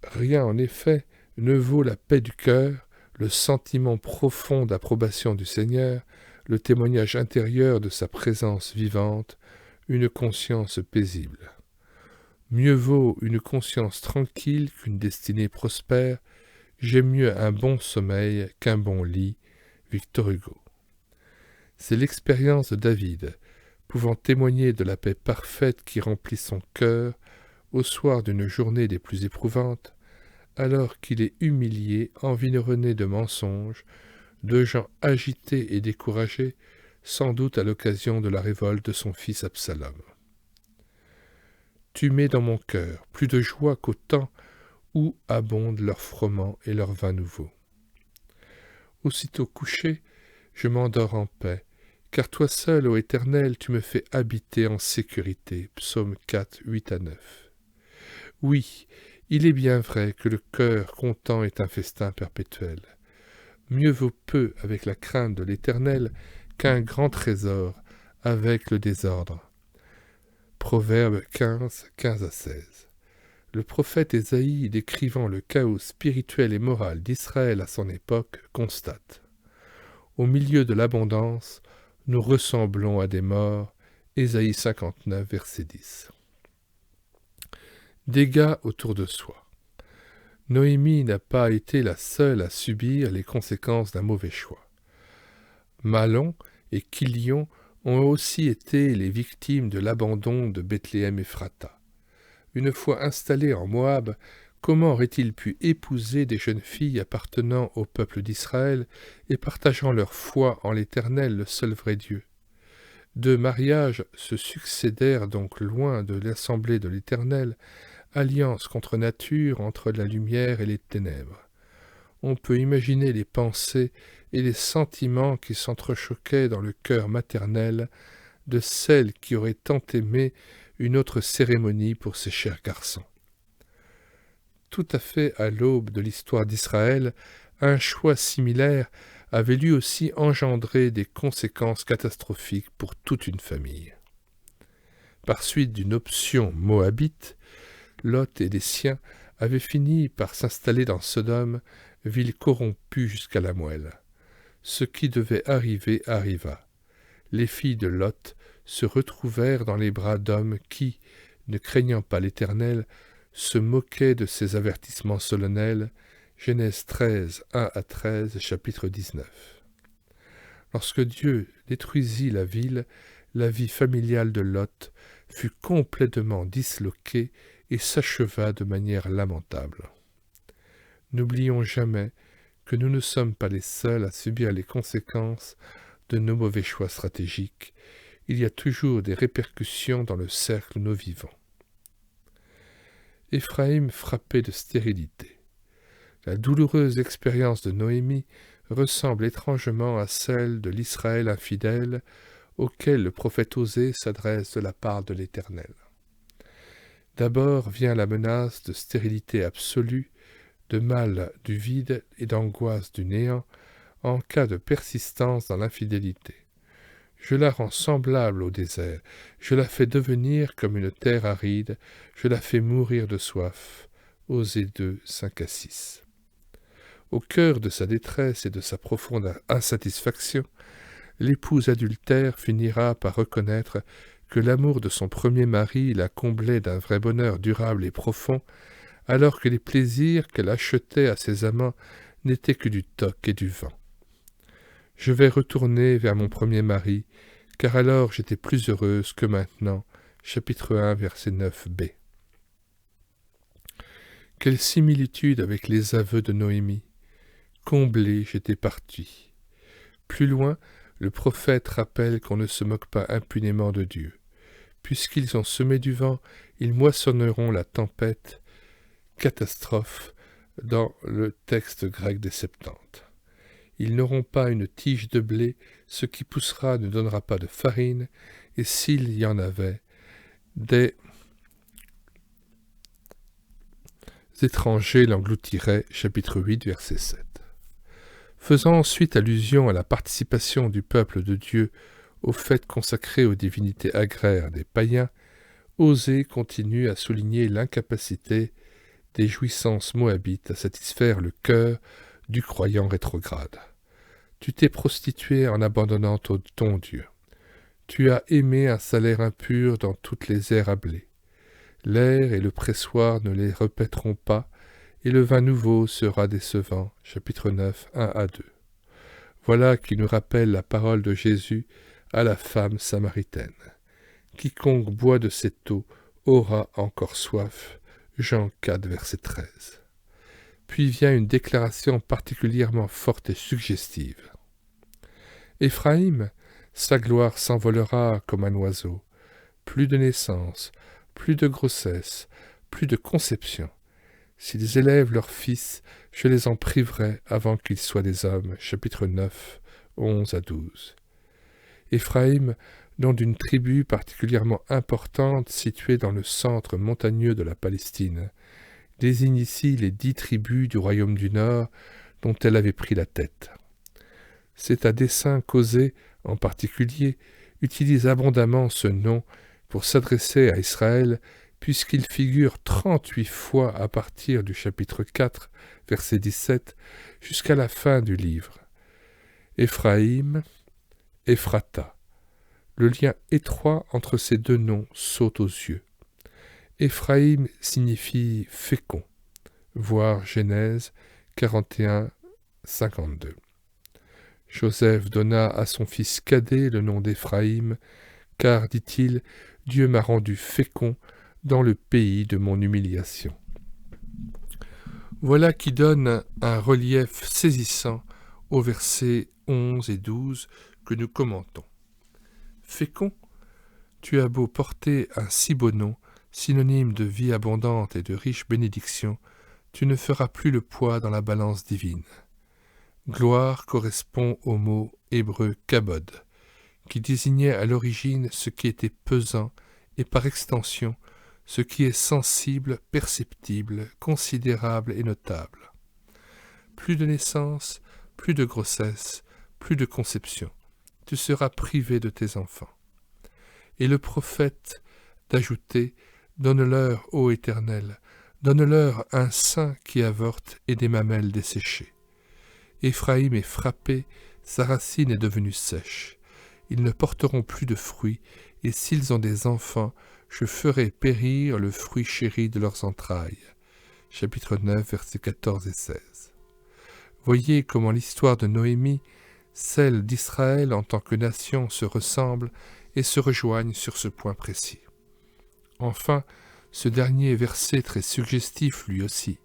Rien, en effet, ne vaut la paix du cœur, le sentiment profond d'approbation du Seigneur, le témoignage intérieur de sa présence vivante, une conscience paisible. Mieux vaut une conscience tranquille qu'une destinée prospère, j'aime mieux un bon sommeil qu'un bon lit. Victor Hugo. C'est l'expérience de David, pouvant témoigner de la paix parfaite qui remplit son cœur au soir d'une journée des plus éprouvantes, alors qu'il est humilié, environné de mensonges, de gens agités et découragés, sans doute à l'occasion de la révolte de son fils Absalom. Tu mets dans mon cœur plus de joie qu'au temps où abondent leurs froment et leurs vins nouveaux. Aussitôt couché, je m'endors en paix, car toi seul, ô Éternel, tu me fais habiter en sécurité. Psaume 4, 8 à 9. Oui, il est bien vrai que le cœur content est un festin perpétuel. Mieux vaut peu avec la crainte de l'Éternel qu'un grand trésor avec le désordre. Proverbe 15, 15 à 16. Le prophète Ésaïe, décrivant le chaos spirituel et moral d'Israël à son époque, constate : au milieu de l'abondance, nous ressemblons à des morts. Ésaïe 59, verset 10. Dégâts autour de soi. Noémie n'a pas été la seule à subir les conséquences d'un mauvais choix. Mahlon et Kilion ont aussi été les victimes de l'abandon de Bethléem Ephrata. Une fois installés en Moab, comment aurait-il pu épouser des jeunes filles appartenant au peuple d'Israël et partageant leur foi en l'Éternel, le seul vrai Dieu ? Deux mariages se succédèrent donc loin de l'assemblée de l'Éternel, alliance contre nature entre la lumière et les ténèbres. On peut imaginer les pensées et les sentiments qui s'entrechoquaient dans le cœur maternel de celle qui aurait tant aimé une autre cérémonie pour ses chers garçons. Tout à fait à l'aube de l'histoire d'Israël, un choix similaire avait lui aussi engendré des conséquences catastrophiques pour toute une famille. Par suite d'une option moabite, Lot et les siens avaient fini par s'installer dans Sodome, ville corrompue jusqu'à la moelle. Ce qui devait arriver arriva. Les filles de Lot se retrouvèrent dans les bras d'hommes qui, ne craignant pas l'Éternel, se moquaient de ses avertissements solennels. Genèse 13, 1 à 13, chapitre 19. Lorsque Dieu détruisit la ville, la vie familiale de Lot fut complètement disloquée et s'acheva de manière lamentable. N'oublions jamais que nous ne sommes pas les seuls à subir les conséquences de nos mauvais choix stratégiques. Il y a toujours des répercussions dans le cercle où nous vivons. Éphraïm frappé de stérilité. La douloureuse expérience de Noémie ressemble étrangement à celle de l'Israël infidèle auquel le prophète Osée s'adresse de la part de l'Éternel. D'abord vient la menace de stérilité absolue, de mal du vide et d'angoisse du néant en cas de persistance dans l'infidélité. Je la rends semblable au désert, je la fais devenir comme une terre aride, je la fais mourir de soif. Osée 2, 5 à 6. Au cœur de sa détresse et de sa profonde insatisfaction, l'épouse adultère finira par reconnaître que l'amour de son premier mari la comblait d'un vrai bonheur durable et profond, alors que les plaisirs qu'elle achetait à ses amants n'étaient que du toc et du vent. Je vais retourner vers mon premier mari, car alors j'étais plus heureuse que maintenant. Chapitre 1, verset 9b. Quelle similitude avec les aveux de Noémie. Comblée, j'étais partie. Plus loin, le prophète rappelle qu'on ne se moque pas impunément de Dieu. Puisqu'ils ont semé du vent, ils moissonneront la tempête, catastrophe, dans le texte grec des Septante. Ils n'auront pas une tige de blé, ce qui poussera ne donnera pas de farine, et s'il y en avait, des étrangers l'engloutiraient. Chapitre 8, verset 7. Faisant ensuite allusion à la participation du peuple de Dieu aux fêtes consacrées aux divinités agraires des païens, Osée continue à souligner l'incapacité des jouissances moabites à satisfaire le cœur du croyant rétrograde. Tu t'es prostitué en abandonnant ton Dieu. Tu as aimé un salaire impur dans toutes les aires à blé. L'air et le pressoir ne les répéteront pas, et le vin nouveau sera décevant. Chapitre 9, 1-2. Voilà qui nous rappelle la parole de Jésus à la femme samaritaine. Quiconque boit de cette eau aura encore soif. Jean 4, verset 13. Puis vient une déclaration particulièrement forte et suggestive. Éphraïm, sa gloire s'envolera comme un oiseau. Plus de naissance, plus de grossesse, plus de conception. S'ils élèvent leurs fils, je les en priverai avant qu'ils soient des hommes. Chapitre 9, 11-12. Éphraïm, nom d'une tribu particulièrement importante située dans le centre montagneux de la Palestine, désigne ici les 10 tribus du royaume du Nord dont elle avait pris la tête. C'est à dessein qu'Osée, en particulier, utilise abondamment ce nom pour s'adresser à Israël, puisqu'il figure 38 fois à partir du chapitre 4, verset 17, jusqu'à la fin du livre. Éphraïm, Ephrata. Le lien étroit entre ces deux noms saute aux yeux. Éphraïm signifie fécond, voir Genèse 41, 52. Joseph donna à son fils cadet le nom d'Éphraïm, car, dit-il, Dieu m'a rendu fécond dans le pays de mon humiliation. Voilà qui donne un relief saisissant aux versets 11 et 12 que nous commentons. Fécond, tu as beau porter un si beau nom, synonyme de vie abondante et de riche bénédiction, tu ne feras plus le poids dans la balance divine. Gloire correspond au mot hébreu kabod, qui désignait à l'origine ce qui était pesant et par extension ce qui est sensible, perceptible, considérable et notable. Plus de naissance, plus de grossesse, plus de conception. Tu seras privé de tes enfants. Et le prophète d'ajouter, donne-leur, ô Éternel, donne-leur un sein qui avorte et des mamelles desséchées. Éphraïm est frappé, sa racine est devenue sèche. Ils ne porteront plus de fruits, et s'ils ont des enfants, je ferai périr le fruit chéri de leurs entrailles. Chapitre 9, versets 14 et 16. Voyez comment l'histoire de Noémie, celle d'Israël en tant que nation, se ressemblent et se rejoignent sur ce point précis. Enfin, ce dernier verset très suggestif lui aussi.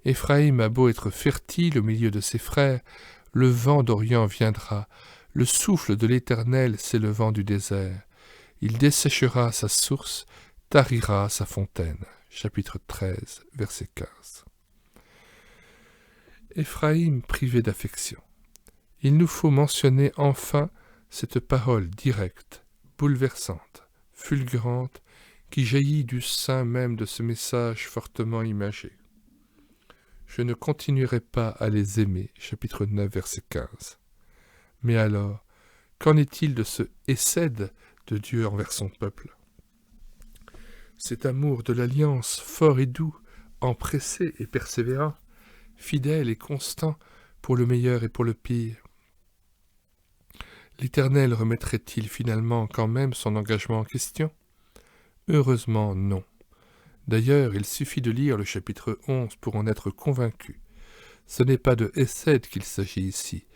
Éphraïm a beau être fertile au milieu de ses frères, le vent d'Orient viendra, le souffle de l'Éternel s'élevant du désert. Il desséchera sa source, tarira sa fontaine. Chapitre 13, verset 15. Éphraïm privé d'affection. Il nous faut mentionner enfin cette parole directe, bouleversante, fulgurante, qui jaillit du sein même de ce message fortement imagé. Je ne continuerai pas à les aimer, chapitre 9, verset 15. Mais alors, qu'en est-il de ce hesed de Dieu envers son peuple? Cet amour de l'alliance fort et doux, empressé et persévérant, fidèle et constant pour le meilleur et pour le pire. L'Éternel remettrait-il finalement quand même son engagement en question? Heureusement non. D'ailleurs, il suffit de lire le chapitre 11 pour en être convaincu. Ce n'est pas de hesed qu'il s'agit ici,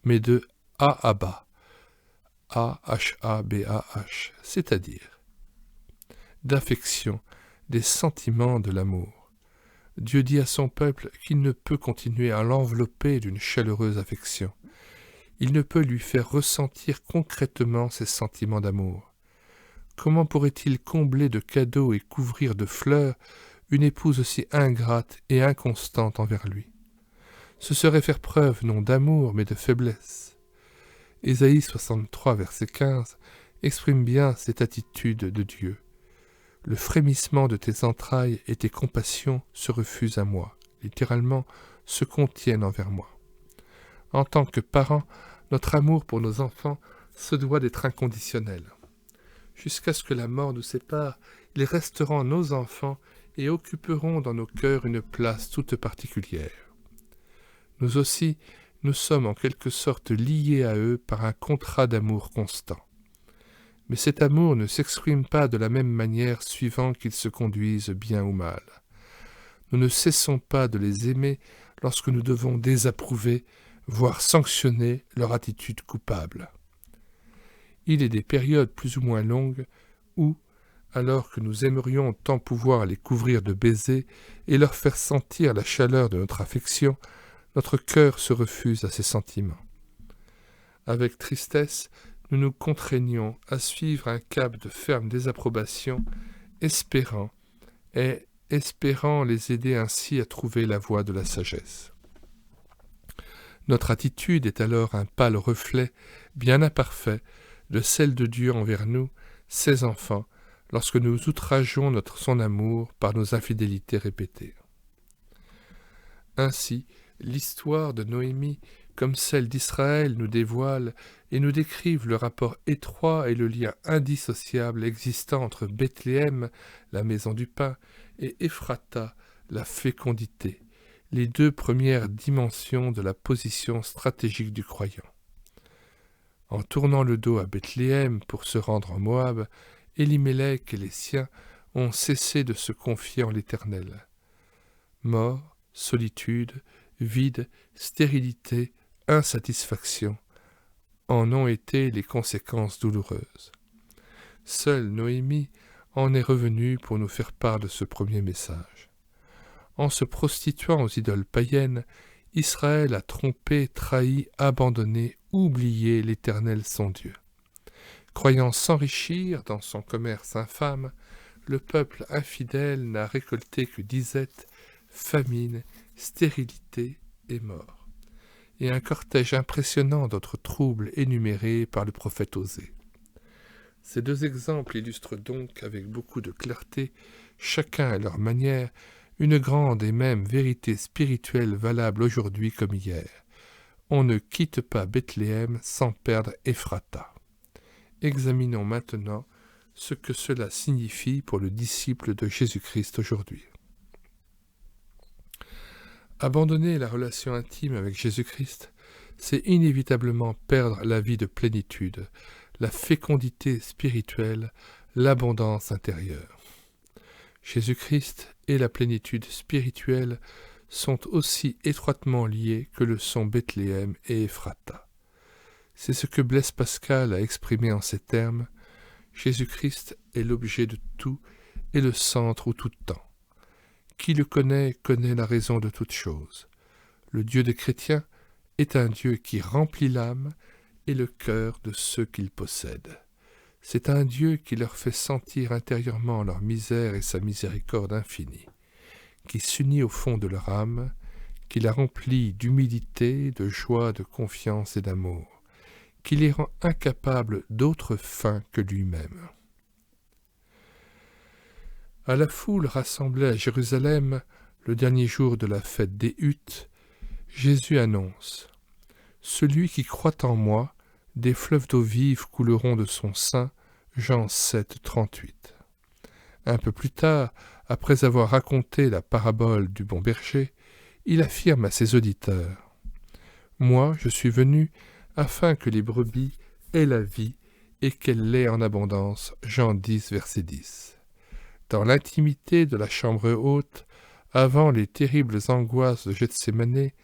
mais de Ahaba, A-H-A-B-A-H, c'est-à-dire d'affection, des sentiments de l'amour. Dieu dit à son peuple qu'il ne peut continuer à l'envelopper d'une chaleureuse affection. Il ne peut lui faire ressentir concrètement ses sentiments d'amour. Comment pourrait-il combler de cadeaux et couvrir de fleurs une épouse aussi ingrate et inconstante envers lui? Ce serait faire preuve non d'amour mais de faiblesse. Ésaïe 63, verset 15, exprime bien cette attitude de Dieu. Le frémissement de tes entrailles et tes compassions se refusent à moi, littéralement, se contiennent envers moi. En tant que parents, notre amour pour nos enfants se doit d'être inconditionnel. Jusqu'à ce que la mort nous sépare, ils resteront nos enfants et occuperont dans nos cœurs une place toute particulière. Nous aussi, nous sommes en quelque sorte liés à eux par un contrat d'amour constant. Mais cet amour ne s'exprime pas de la même manière suivant qu'ils se conduisent bien ou mal. Nous ne cessons pas de les aimer lorsque nous devons désapprouver, voire sanctionner leur attitude coupable. Il est des périodes plus ou moins longues où, alors que nous aimerions tant pouvoir les couvrir de baisers et leur faire sentir la chaleur de notre affection, notre cœur se refuse à ces sentiments. Avec tristesse, nous nous contraignons à suivre un cap de ferme désapprobation, espérant les aider ainsi à trouver la voie de la sagesse. Notre attitude est alors un pâle reflet, bien imparfait, de celle de Dieu envers nous, ses enfants, lorsque nous outrageons son amour par nos infidélités répétées. Ainsi, l'histoire de Noémie, comme celle d'Israël, nous dévoile et nous décrivent le rapport étroit et le lien indissociable existant entre Bethléem, la maison du pain, et Ephrata, la fécondité, les deux premières dimensions de la position stratégique du croyant. En tournant le dos à Bethléem pour se rendre en Moab, Élimélec et les siens ont cessé de se confier en l'Éternel. Mort, solitude, vide, stérilité, insatisfaction en ont été les conséquences douloureuses. Seule Noémie en est revenue pour nous faire part de ce premier message. En se prostituant aux idoles païennes, Israël a trompé, trahi, abandonné, oublié l'Éternel son Dieu. Croyant s'enrichir dans son commerce infâme, le peuple infidèle n'a récolté que disette, famine, stérilité et mort, et un cortège impressionnant d'autres troubles énumérés par le prophète Osée. Ces deux exemples illustrent donc avec beaucoup de clarté, chacun à leur manière, une grande et même vérité spirituelle valable aujourd'hui comme hier. On ne quitte pas Bethléem sans perdre Ephrata. Examinons maintenant ce que cela signifie pour le disciple de Jésus-Christ aujourd'hui. Abandonner la relation intime avec Jésus-Christ, c'est inévitablement perdre la vie de plénitude, la fécondité spirituelle, l'abondance intérieure. Jésus-Christ et la plénitude spirituelle sont aussi étroitement liés que le sont Bethléem et Ephrata. C'est ce que Blaise Pascal a exprimé en ces termes : Jésus-Christ est l'objet de tout et le centre où tout temps. Qui le connaît la raison de toute chose. Le Dieu des chrétiens est un Dieu qui remplit l'âme et le cœur de ceux qu'il possède. C'est un Dieu qui leur fait sentir intérieurement leur misère et sa miséricorde infinie, qui s'unit au fond de leur âme, qui la remplit d'humilité, de joie, de confiance et d'amour, qui les rend incapables d'autre fin que lui-même. À la foule rassemblée à Jérusalem, le dernier jour de la fête des Huttes, Jésus annonce : « Celui qui croit en moi, des fleuves d'eau vive couleront de son sein. » Jean 7, 38. Un peu plus tard, après avoir raconté la parabole du bon berger, il affirme à ses auditeurs : « Moi, je suis venu afin que les brebis aient la vie et qu'elle l'ait en abondance. » Jean 10, verset 10. Dans l'intimité de la chambre haute, avant les terribles angoisses de Gethsémanée,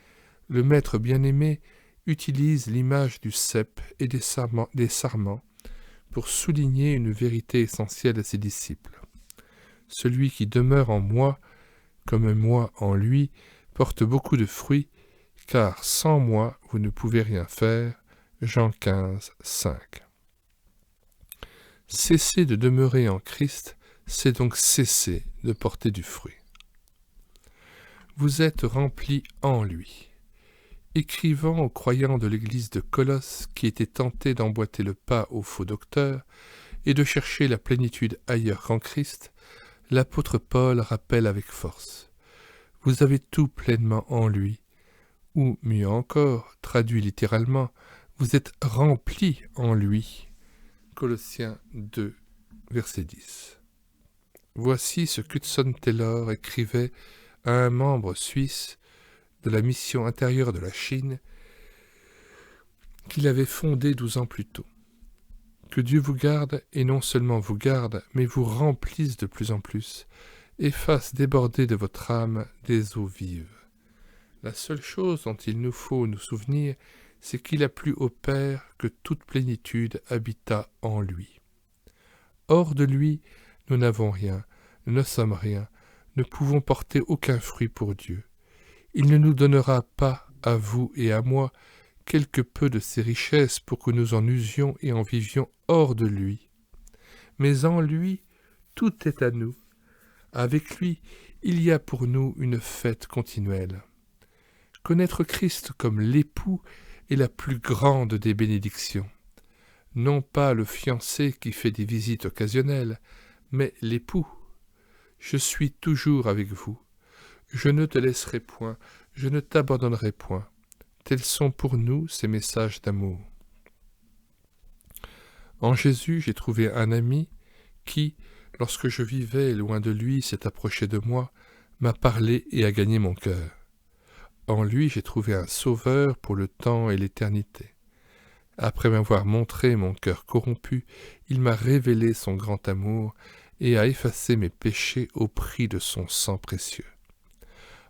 le Maître bien-aimé utilise l'image du cep et des sarments pour souligner une vérité essentielle à ses disciples. Celui qui demeure en moi, comme moi en lui, porte beaucoup de fruits, car sans moi vous ne pouvez rien faire. Jean 15, 5. Cesser de demeurer en Christ, c'est donc cesser de porter du fruit. Vous êtes remplis en lui. Écrivant aux croyants de l'église de Colosse qui étaient tentés d'emboîter le pas aux faux docteurs et de chercher la plénitude ailleurs qu'en Christ, l'apôtre Paul rappelle avec force : vous avez tout pleinement en lui, ou mieux encore, traduit littéralement, vous êtes remplis en lui. Colossiens 2, verset 10. Voici ce qu'Hudson Taylor écrivait à un membre suisse de la mission intérieure de la Chine qu'il avait fondée 12 ans plus tôt. Que Dieu vous garde, et non seulement vous garde, mais vous remplisse de plus en plus, et fasse déborder de votre âme des eaux vives. La seule chose dont il nous faut nous souvenir, c'est qu'il a plu au Père que toute plénitude habita en lui. Hors de lui, nous n'avons rien, nous ne sommes rien, ne pouvons porter aucun fruit pour Dieu. Il ne nous donnera pas, à vous et à moi, quelque peu de ses richesses pour que nous en usions et en vivions hors de lui. Mais en lui, tout est à nous. Avec lui, il y a pour nous une fête continuelle. Connaître Christ comme l'époux est la plus grande des bénédictions. Non pas le fiancé qui fait des visites occasionnelles, mais l'époux. Je suis toujours avec vous. Je ne te laisserai point, je ne t'abandonnerai point. Tels sont pour nous ces messages d'amour. En Jésus, j'ai trouvé un ami qui, lorsque je vivais loin de lui, s'est approché de moi, m'a parlé et a gagné mon cœur. En lui, j'ai trouvé un sauveur pour le temps et l'éternité. Après m'avoir montré mon cœur corrompu, il m'a révélé son grand amour et a effacé mes péchés au prix de son sang précieux.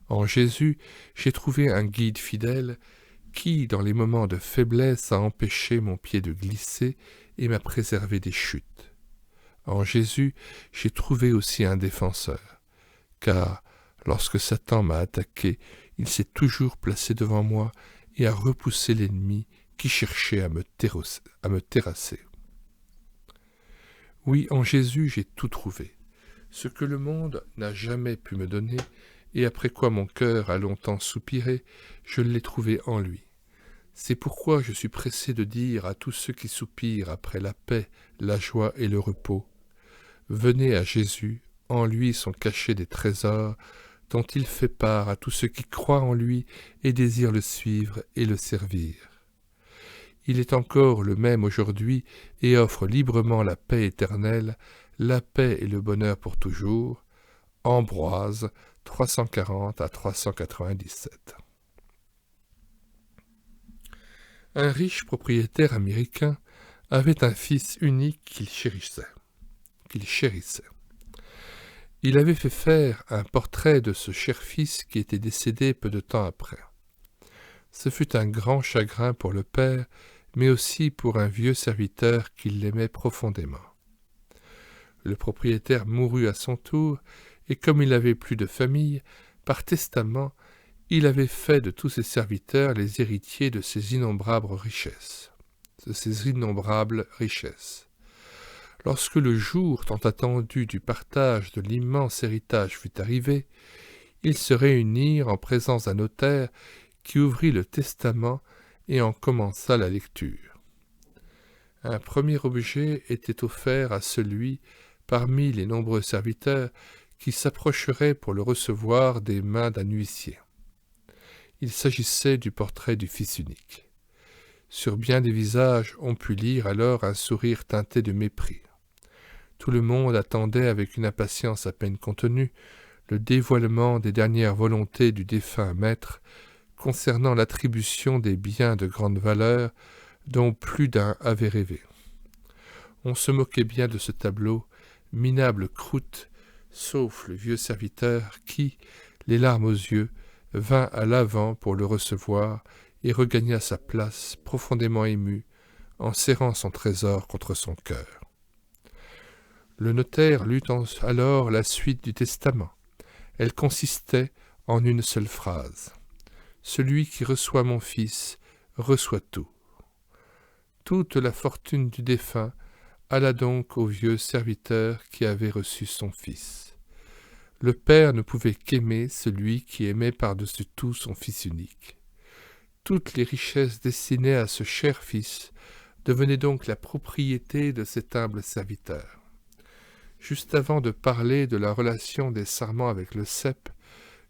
En Jésus, j'ai trouvé un guide fidèle qui, dans les moments de faiblesse, a empêché mon pied de glisser et m'a préservé des chutes. En Jésus, j'ai trouvé aussi un défenseur, car lorsque Satan m'a attaqué, il s'est toujours placé devant moi et a repoussé l'ennemi qui cherchait à me terrasser. Oui, en Jésus, j'ai tout trouvé, ce que le monde n'a jamais pu me donner, et après quoi mon cœur a longtemps soupiré, je l'ai trouvé en lui. C'est pourquoi je suis pressé de dire à tous ceux qui soupirent après la paix, la joie et le repos, venez à Jésus, en lui sont cachés des trésors, dont il fait part à tous ceux qui croient en lui et désirent le suivre et le servir. Il est encore le même aujourd'hui et offre librement la paix éternelle, la paix et le bonheur pour toujours. Ambroise, 340 à 397. Un riche propriétaire américain avait un fils unique qu'il chérissait. Il avait fait faire un portrait de ce cher fils qui était décédé peu de temps après. Ce fut un grand chagrin pour le père, mais aussi pour un vieux serviteur qui l'aimait profondément. Le propriétaire mourut à son tour, et comme il n'avait plus de famille, par testament, il avait fait de tous ses serviteurs les héritiers de ses innombrables richesses. Lorsque le jour tant attendu du partage de l'immense héritage fut arrivé, ils se réunirent en présence d'un notaire qui ouvrit le testament et en commença la lecture. Un premier objet était offert à celui, parmi les nombreux serviteurs, qui s'approcherait pour le recevoir des mains d'un huissier. Il s'agissait du portrait du fils unique. Sur bien des visages, on put lire alors un sourire teinté de mépris. Tout le monde attendait avec une impatience à peine contenue le dévoilement des dernières volontés du défunt maître concernant l'attribution des biens de grande valeur dont plus d'un avait rêvé. On se moquait bien de ce tableau, minable croûte, sauf le vieux serviteur qui, les larmes aux yeux, vint à l'avant pour le recevoir et regagna sa place profondément ému, en serrant son trésor contre son cœur. Le notaire lut alors la suite du testament. Elle consistait en une seule phrase. « Celui qui reçoit mon fils reçoit tout. » Toute la fortune du défunt alla donc au vieux serviteur qui avait reçu son fils. Le père ne pouvait qu'aimer celui qui aimait par-dessus tout son fils unique. Toutes les richesses destinées à ce cher fils devenaient donc la propriété de cet humble serviteur. Juste avant de parler de la relation des sarments avec le cep,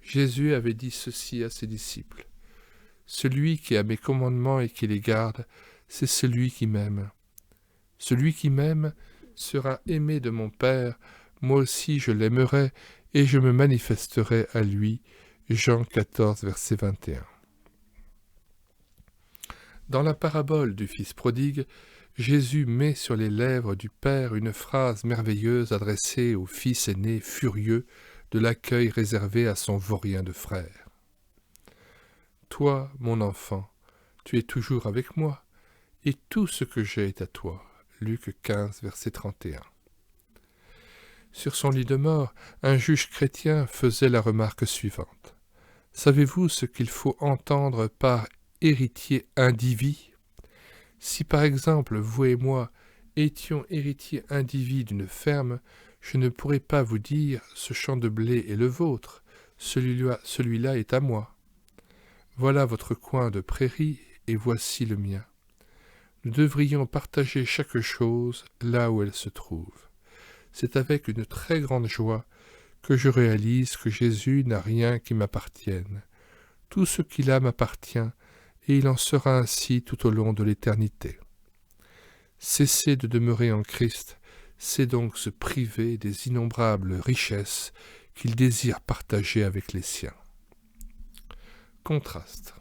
Jésus avait dit ceci à ses disciples. « Celui qui a mes commandements et qui les garde, c'est celui qui m'aime. Celui qui m'aime sera aimé de mon Père, moi aussi je l'aimerai, et je me manifesterai à lui. Jean 14, verset 21. Dans la parabole du Fils prodigue, Jésus met sur les lèvres du Père une phrase merveilleuse adressée au fils aîné furieux de l'accueil réservé à son vaurien de frère. « Toi, mon enfant, tu es toujours avec moi, et tout ce que j'ai est à toi. » Luc 15, verset 31. Sur son lit de mort, un juge chrétien faisait la remarque suivante. « Savez-vous ce qu'il faut entendre par héritier indivis ? Si par exemple vous et moi étions héritiers indivis d'une ferme, je ne pourrais pas vous dire « ce champ de blé est le vôtre, celui-là est à moi. Voilà votre coin de prairie et voici le mien. » Nous devrions partager chaque chose là où elle se trouve. C'est avec une très grande joie que je réalise que Jésus n'a rien qui m'appartienne. Tout ce qu'il a m'appartient, et il en sera ainsi tout au long de l'éternité. Cesser de demeurer en Christ, c'est donc se priver des innombrables richesses qu'il désire partager avec les siens. Contraste.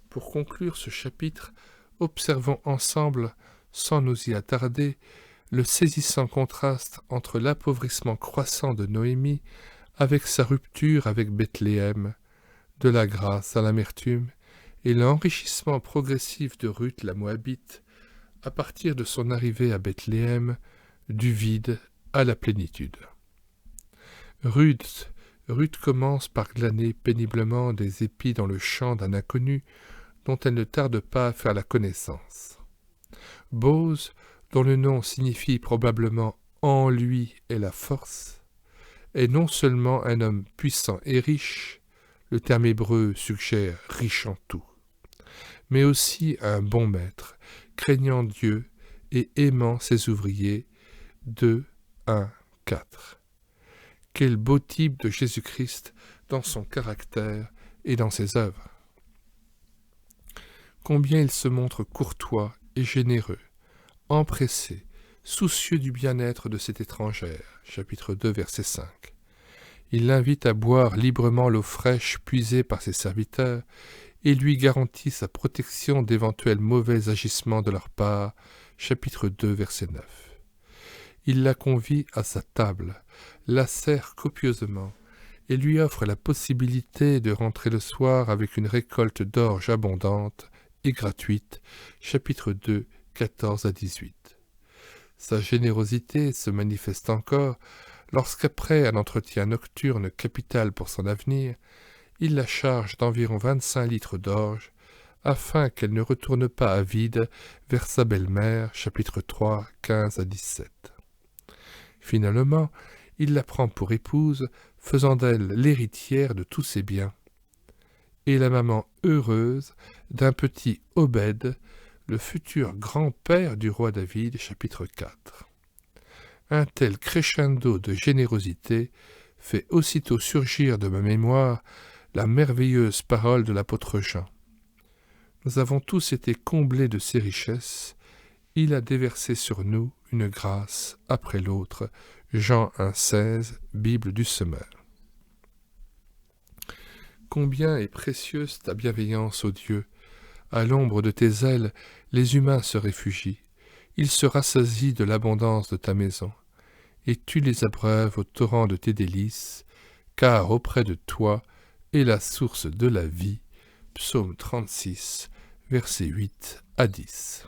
Pour conclure ce chapitre, observons ensemble, sans nous y attarder, le saisissant contraste entre l'appauvrissement croissant de Noémie avec sa rupture avec Bethléem, de la grâce à l'amertume, et l'enrichissement progressif de Ruth la Moabite, à partir de son arrivée à Bethléem, du vide à la plénitude. Ruth commence par glaner péniblement des épis dans le champ d'un inconnu dont elle ne tarde pas à faire la connaissance. Bose, dont le nom signifie probablement « en lui est la force », est non seulement un homme puissant et riche, le terme hébreu suggère « riche en tout », mais aussi un bon maître, craignant Dieu et aimant ses ouvriers. 2, 1, 4. Quel beau type de Jésus-Christ dans son caractère et dans ses œuvres. Combien il se montre courtois et généreux, empressé, soucieux du bien-être de cette étrangère. Chapitre 2, verset 5. Il l'invite à boire librement l'eau fraîche puisée par ses serviteurs et lui garantit sa protection d'éventuels mauvais agissements de leur part. Chapitre 2, verset 9. Il la convie à sa table, la sert copieusement et lui offre la possibilité de rentrer le soir avec une récolte d'orge abondante et gratuite. Chapitre 2, 14 à 18. Sa générosité se manifeste encore lorsqu'après un entretien nocturne capital pour son avenir, il la charge d'environ 25 litres d'orge, afin qu'elle ne retourne pas à vide vers sa belle-mère, chapitre 3, 15 à 17. Finalement, il la prend pour épouse, faisant d'elle l'héritière de tous ses biens, et la maman heureuse d'un petit Obed, le futur grand-père du roi David, chapitre 4. Un tel crescendo de générosité fait aussitôt surgir de ma mémoire la merveilleuse parole de l'apôtre Jean. Nous avons tous été comblés de ses richesses, il a déversé sur nous une grâce après l'autre. Jean 1,16, Bible du Semeur. Combien est précieuse ta bienveillance, ô Dieu! À l'ombre de tes ailes, les humains se réfugient. Ils se rassasient de l'abondance de ta maison. Et tu les abreuves au torrent de tes délices, car auprès de toi est la source de la vie. Psaume 36, versets 8 à 10.